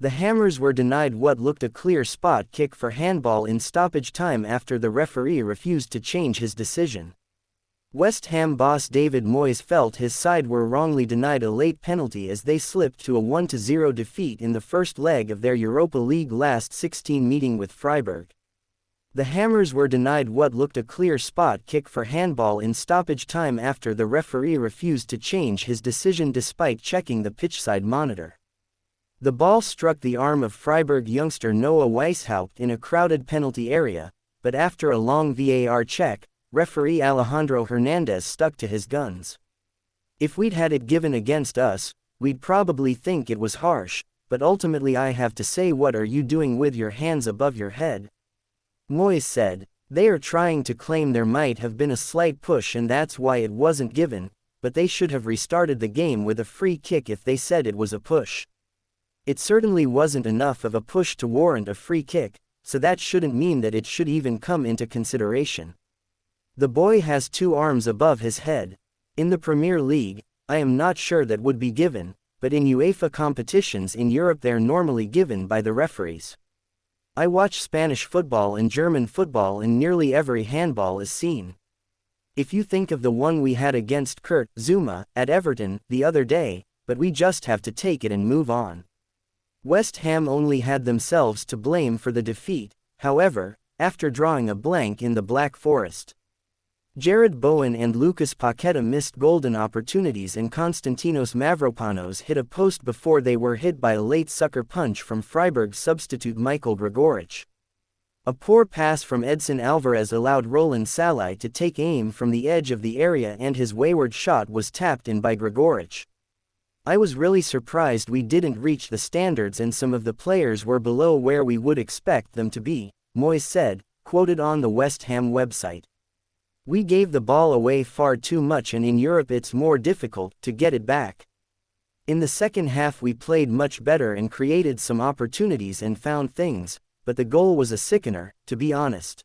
The Hammers were denied what looked a clear spot kick for handball in stoppage time after the referee refused to change his decision. West Ham boss David Moyes felt his side were wrongly denied a late penalty as they slipped to a 1-0 defeat in the first leg of their Europa League last 16 meeting with Freiburg. The Hammers were denied what looked a clear spot kick for handball in stoppage time after the referee refused to change his decision despite checking the pitchside monitor. The ball struck the arm of Freiburg youngster Noah Weishaupt in a crowded penalty area, but after a long VAR check, referee Alejandro Hernandez stuck to his guns. "If we'd had it given against us, we'd probably think it was harsh, but ultimately I have to say, what are you doing with your hands above your head?" Moyes said. "They are trying to claim there might have been a slight push and that's why it wasn't given, but they should have restarted the game with a free kick if they said it was a push. It certainly wasn't enough of a push to warrant a free kick, so that shouldn't mean that it should even come into consideration. The boy has 2 arms above his head. In the Premier League, I am not sure that would be given, but in UEFA competitions in Europe they're normally given by the referees. I watch Spanish football and German football and nearly every handball is seen. If you think of the one we had against Kurt Zouma at Everton the other day, but we just have to take it and move on." West Ham only had themselves to blame for the defeat, however, after drawing a blank in the Black Forest. Jared Bowen and Lucas Paqueta missed golden opportunities and Konstantinos Mavropanos hit a post before they were hit by a late sucker punch from Freiburg substitute Michael Gregoric. A poor pass from Edson Alvarez allowed Roland Salai to take aim from the edge of the area and his wayward shot was tapped in by Gregoric. "I was really surprised we didn't reach the standards and some of the players were below where we would expect them to be," Moyes said, quoted on the West Ham website. "We gave the ball away far too much and in Europe it's more difficult to get it back. In the second half we played much better and created some opportunities and found things, but the goal was a sickener, to be honest.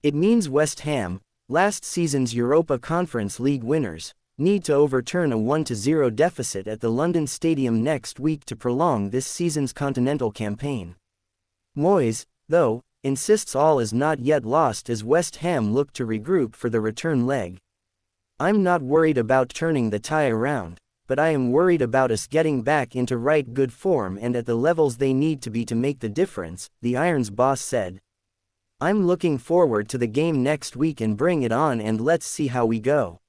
It means West Ham, last season's Europa Conference League winners, need to overturn a 1-0 deficit at the London Stadium next week to prolong this season's continental campaign." Moyes, though, insists all is not yet lost as West Ham look to regroup for the return leg. "I'm not worried about turning the tie around, but I am worried about us getting back into right good form and at the levels they need to be to make the difference," the Irons boss said. "I'm looking forward to the game next week and bring it on and let's see how we go."